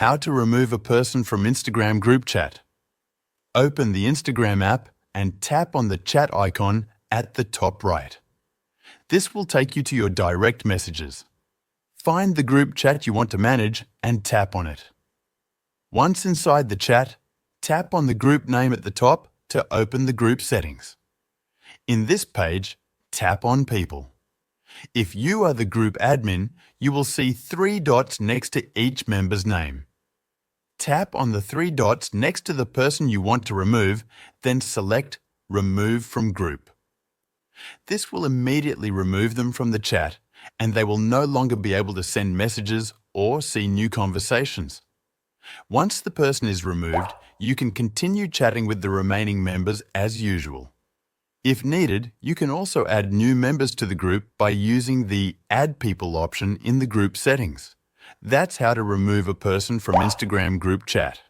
How to remove a person from Instagram group chat. Open the Instagram app and tap on the chat icon at the top right. This will take you to your direct messages. Find the group chat you want to manage and tap on it. Once inside the chat, tap on the group name at the top to open the group settings. In this page, tap on People. If you are the group admin, you will see 3 dots next to each member's name. Tap on the 3 dots next to the person you want to remove, then select Remove from Group. This will immediately remove them from the chat, and they will no longer be able to send messages or see new conversations. Once the person is removed, you can continue chatting with the remaining members as usual. If needed, you can also add new members to the group by using the Add People option in the group settings. That's how to remove a person from Instagram group chat.